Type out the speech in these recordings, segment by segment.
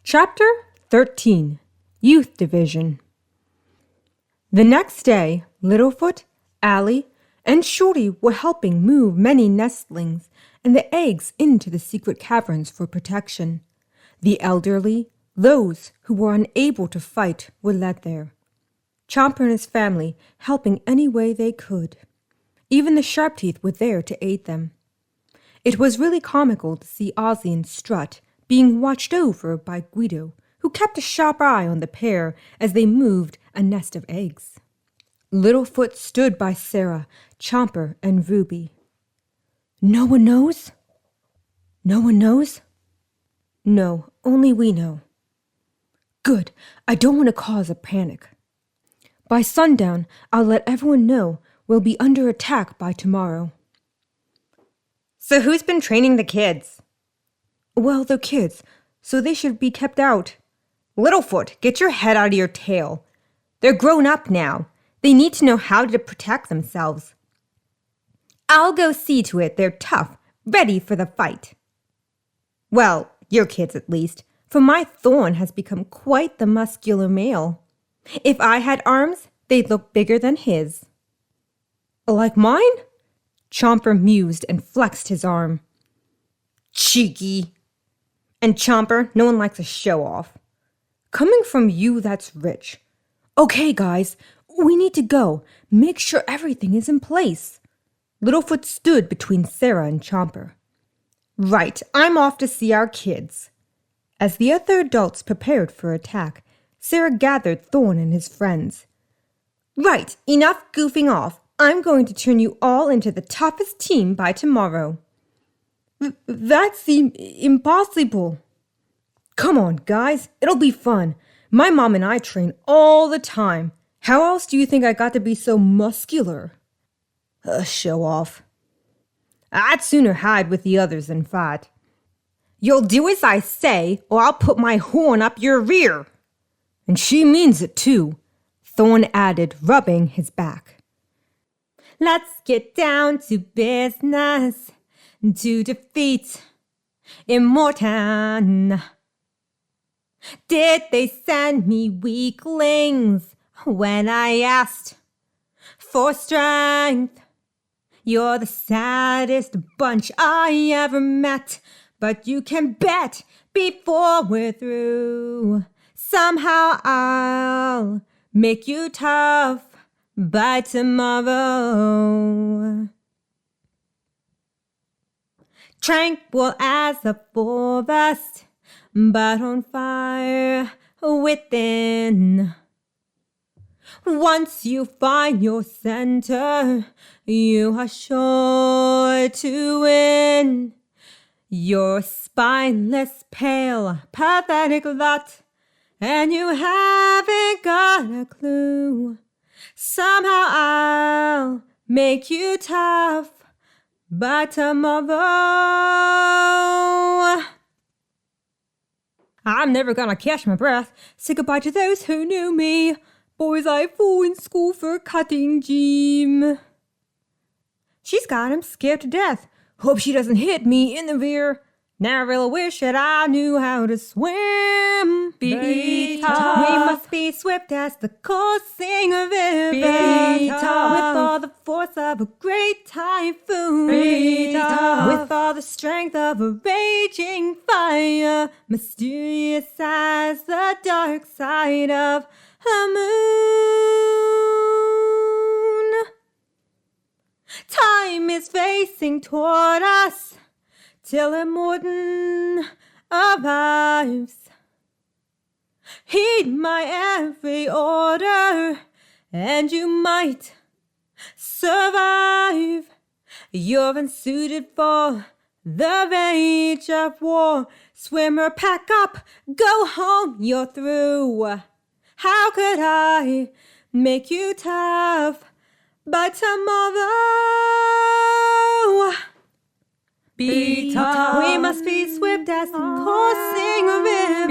Chapter 13. Youth Division. The next day, Littlefoot, Allie, and Shorty were helping move many nestlings and the eggs into the secret caverns for protection. The elderly, those who were unable to fight, were led there. Chomper and his family helping any way they could. Even the Sharptooth were there to aid them. It was really comical to see Ozzy and Strut being watched over by Guido, who kept a sharp eye on the pair as they moved a nest of eggs. Littlefoot stood by Sarah, Chomper, and Ruby. No one knows? No one knows? No, only we know. Good, I don't want to cause a panic. By sundown, I'll let everyone know we'll be under attack by tomorrow. So who's been training the kids? Well, they're kids, so they should be kept out. Littlefoot, get your head out of your tail. They're grown up now. They need to know how to protect themselves. I'll go see to it they're tough, ready for the fight. Well, your kids at least, for my Thorn has become quite the muscular male. If I had arms, they'd look bigger than his. Like mine? Chomper mused and flexed his arm. Cheeky. And Chomper, no one likes a show-off. Coming from you, that's rich. Okay, guys, we need to go. Make sure everything is in place. Littlefoot stood between Sarah and Chomper. Right, I'm off to see our kids. As the other adults prepared for attack, Sarah gathered Thorn and his friends. Right, enough goofing off. I'm going to turn you all into the toughest team by tomorrow. That's impossible. Come on, guys, it'll be fun. My mom and I train all the time. How else do you think I got to be so muscular? Show off. I'd sooner hide with the others than fight. You'll do as I say, or I'll put my horn up your rear. And she means it too, Thorn added, rubbing his back. Let's get down to business to defeat Immortan. Did they send me weaklings when I asked for strength? You're the saddest bunch I ever met, but you can bet before we're through, somehow I'll make you tough by tomorrow. Tranquil as a forest, but on fire within. Once you find your center, you are sure to win. You're spineless, pale, pathetic lot, and you haven't got a clue. Somehow I'll make you tough by tomorrow. I'm never gonna catch my breath. Say goodbye to those who knew me. Boys I fought in school for cutting gym. She's got him scared to death. Hope she doesn't hit me in the rear. Now I really wish that I knew how to swim. Be tough. We must be swift as the coursing river. Be tough. With all the force of a great typhoon. Be tough. With all the strength of a raging fire. Mysterious as the dark side of a moon. Time is facing toward us till Immortan arrives. Heed my every order, and you might survive. You're unsuited for the rage of war. Swimmer, pack up, go home, you're through. How could I make you tough by tomorrow? Be tough. We must be swift as the coursing river.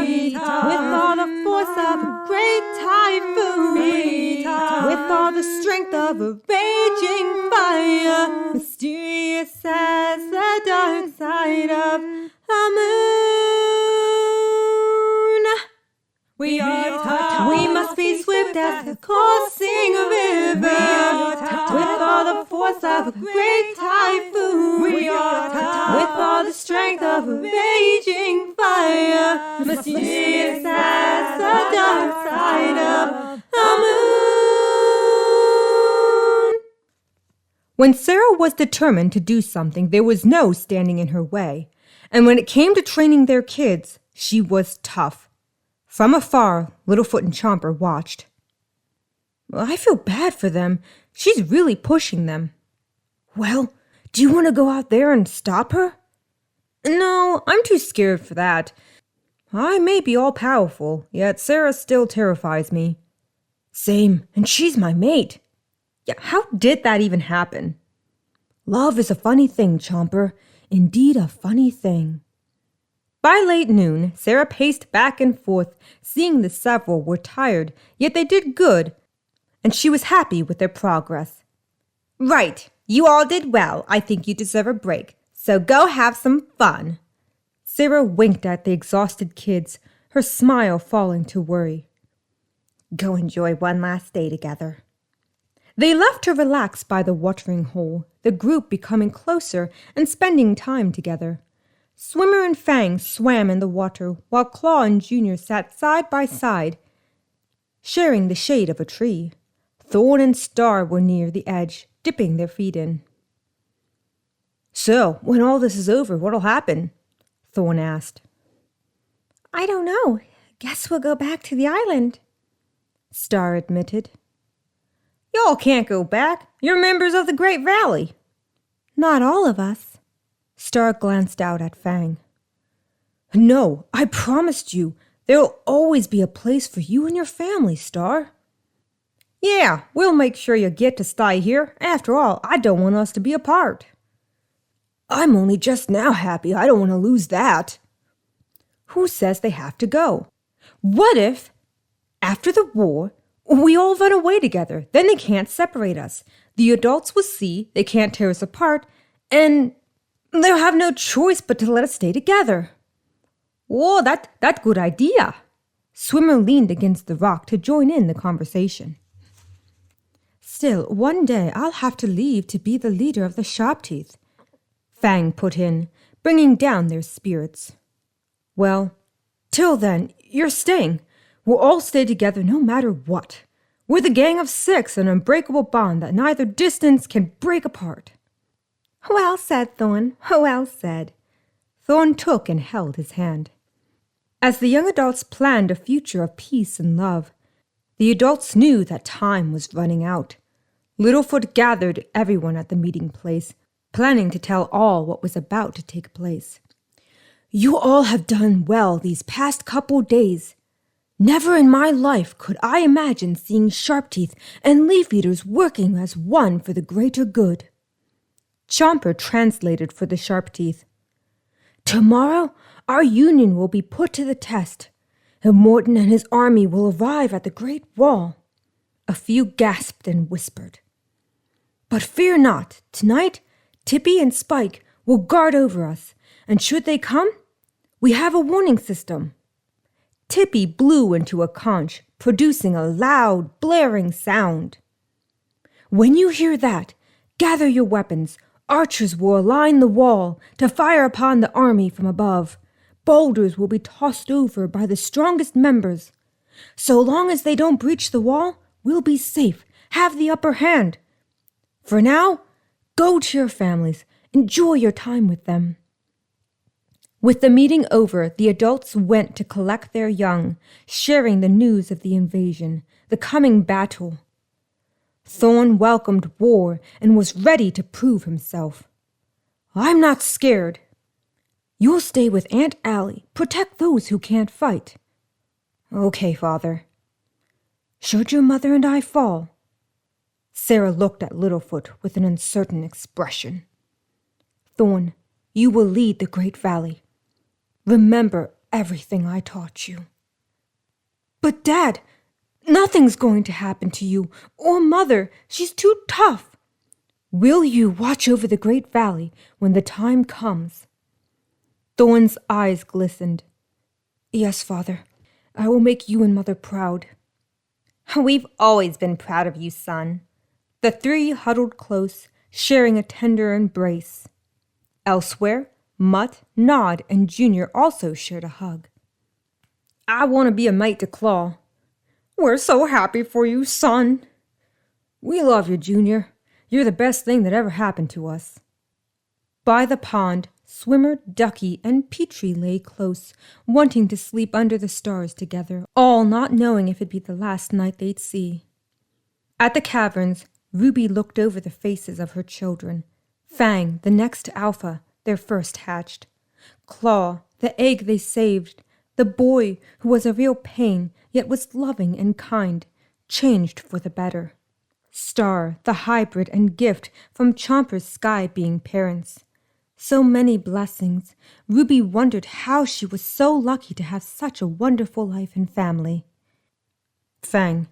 Be tough. With all the force of a great typhoon. Be tough. With all the strength of a raging fire. Mysterious as the dark side of a moon. as the coursing river, with all the force of a great typhoon, with all the strength of a raging fire, mysterious as the dark side of the moon. When Sarah was determined to do something, there was no standing in her way. And when it came to training their kids, she was tough. From afar, Littlefoot and Chomper watched. I feel bad for them. She's really pushing them. Well, do you want to go out there and stop her? No, I'm too scared for that. I may be all-powerful, yet Sarah still terrifies me. Same, and she's my mate. Yeah, how did that even happen? Love is a funny thing, Chomper. Indeed a funny thing. By late noon, Sarah paced back and forth, seeing the several were tired, yet they did good, and she was happy with their progress. Right, you all did well. I think you deserve a break, so go have some fun. Sarah winked at the exhausted kids, her smile falling to worry. Go enjoy one last day together. They left to relax by the watering hole, the group becoming closer and spending time together. Swimmer and Fang swam in the water, while Claw and Junior sat side by side, sharing the shade of a tree. Thorn and Star were near the edge, dipping their feet in. So, when all this is over, what'll happen? Thorn asked. I don't know. Guess we'll go back to the island, Star admitted. Y'all can't go back. You're members of the Great Valley. Not all of us. Star glanced out at Fang. No, I promised you. There'll always be a place for you and your family, Star. Yeah, we'll make sure you get to stay here. After all, I don't want us to be apart. I'm only just now happy. I don't want to lose that. Who says they have to go? What if, after the war, we all run away together? Then they can't separate us. The adults will see they can't tear us apart, and they'll have no choice but to let us stay together. Oh, that good idea. Swimmer leaned against the rock to join in the conversation. Still, one day I'll have to leave to be the leader of the Sharptooth, Fang put in, bringing down their spirits. Well, till then, you're staying. We'll all stay together no matter what. We're the gang of 6, an unbreakable bond that neither distance can break apart. Well said, Thorn. Well said. Thorn took and held his hand. As the young adults planned a future of peace and love, the adults knew that time was running out. Littlefoot gathered everyone at the meeting place, planning to tell all what was about to take place. You all have done well these past couple days. Never in my life could I imagine seeing Sharptooth and Leaf Eaters working as one for the greater good. Chomper translated for the Sharptooth. Tomorrow, our union will be put to the test, and Morton and his army will arrive at the Great Wall. A few gasped and whispered. But fear not. Tonight, Tippy and Spike will guard over us, and should they come, we have a warning system. Tippy blew into a conch, producing a loud, blaring sound. When you hear that, gather your weapons. Archers will align the wall to fire upon the army from above. Boulders will be tossed over by the strongest members. So long as they don't breach the wall, we'll be safe, have the upper hand. For now, go to your families. Enjoy your time with them. With the meeting over, the adults went to collect their young, sharing the news of the invasion, the coming battle. Thorn welcomed war and was ready to prove himself. I'm not scared. You'll stay with Aunt Allie. Protect those who can't fight. Okay, Father. Should your mother and I fall? Sarah looked at Littlefoot with an uncertain expression. Thorn, you will lead the Great Valley. Remember everything I taught you. But Dad, nothing's going to happen to you, or Mother. She's too tough. Will you watch over the Great Valley when the time comes? Thorn's eyes glistened. Yes, Father. I will make you and Mother proud. We've always been proud of you, son. The three huddled close, sharing a tender embrace. Elsewhere, Mutt, Nod, and Junior also shared a hug. I want to be a mate to Claw. We're so happy for you, son. We love you, Junior. You're the best thing that ever happened to us. By the pond, Swimmer, Ducky, and Petrie lay close, wanting to sleep under the stars together, all not knowing if it'd be the last night they'd see. At the caverns, Ruby looked over the faces of her children. Fang, the next alpha, their first hatched. Claw, the egg they saved. The boy who was a real pain, yet was loving and kind, changed for the better. Star, the hybrid and gift from Chomper's sky being parents. So many blessings. Ruby wondered how she was so lucky to have such a wonderful life and family. Fang,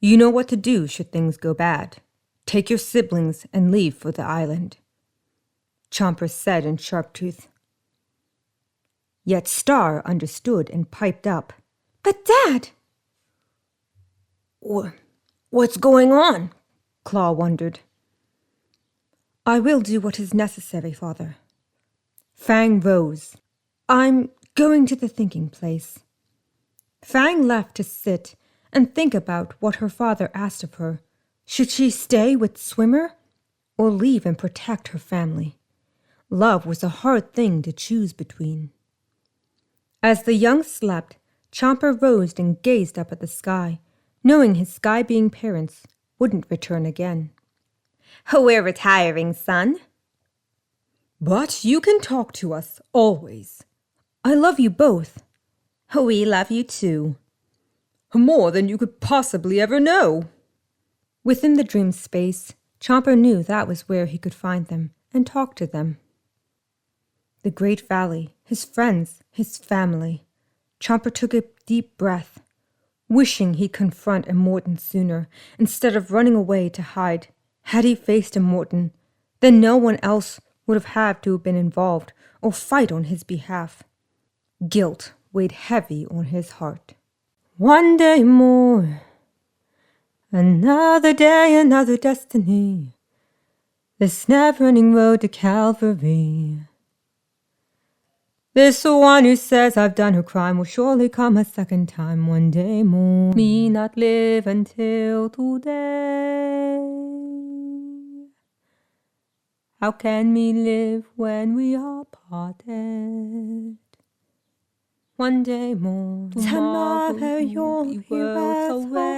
you know what to do should things go bad. Take your siblings and leave for the island. Chomper said in Sharptooth. Yet Star understood and piped up. But Dad! What's going on? Claw wondered. I will do what is necessary, Father. Fang rose. I'm going to the thinking place. Fang left to sit and think about what her father asked of her. Should she stay with Swimmer or leave and protect her family? Love was a hard thing to choose between. As the young slept, Chomper rose and gazed up at the sky, knowing his sky-being parents wouldn't return again. We're retiring, son. But you can talk to us, always. I love you both. We love you too. More than you could possibly ever know. Within the dream space, Chomper knew that was where he could find them and talk to them. The Great Valley, his friends, his family. Chomper took a deep breath, wishing he'd confront Immortan sooner, instead of running away to hide. Had he faced Immortan, then no one else would have had to have been involved or fight on his behalf. Guilt weighed heavy on his heart. One day more, another day, another destiny. This never-ending road to Calvary. This one who says I've done her crime will surely come a second time. One day more, me not live until today. How can we live when we are parted? One day more, tomorrow you'll be worlds away.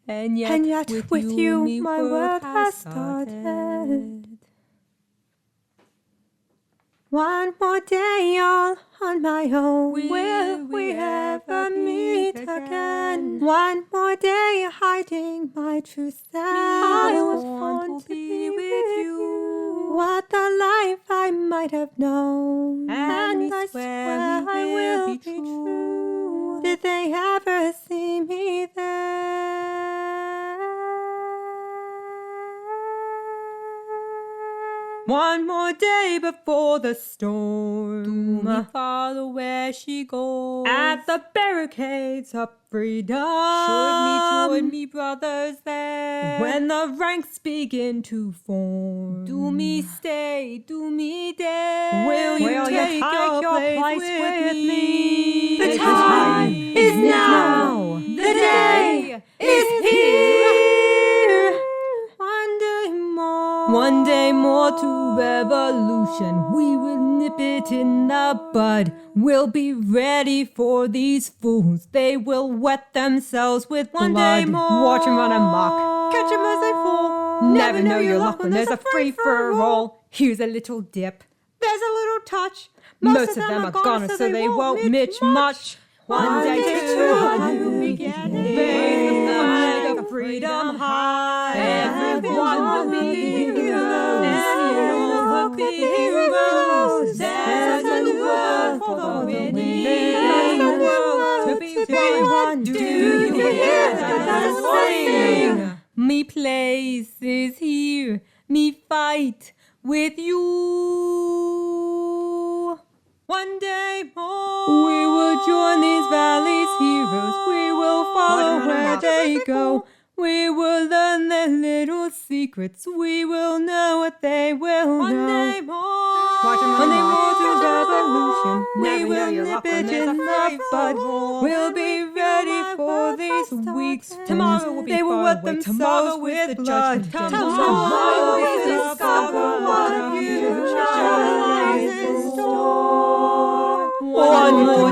And yet with you my world has started. One more day all on my own. Will we ever meet again? One more day hiding my true self. I was born to be with you. What a life I might have known. And I swear I will be true. Did they ever see me there? One more day before the storm. Do me follow where she goes. At the barricades of freedom. Join me, brothers there. When the ranks begin to form. Do me stay, do me dare. Will you take your place with me? The time is now. The day is here. One day more to revolution. We will nip it in the bud. We'll be ready for these fools. They will wet themselves with blood. One day more. Watch them run amok. Catch them as they fall. Never know your luck when there's a free-for-all. Here's a little dip. There's a little touch. Most of them are gone, so they won't mitch much. One day to begin. Raise the flag of freedom high. Everyone will be heroes. And you'll look be heroes. There's a new world for the winning. There's a world to be won. Do you hear that sing? Me place is here. Me fight with you. One day more, we will join these valleys. they go. We will learn their little secrets. We will know what they will know. Monday morning to revolution. We will nip it in the bud. We'll be ready for these weeks. Tomorrow will be they will wet themselves with blood. Tomorrow we discover what a future lies in store. One more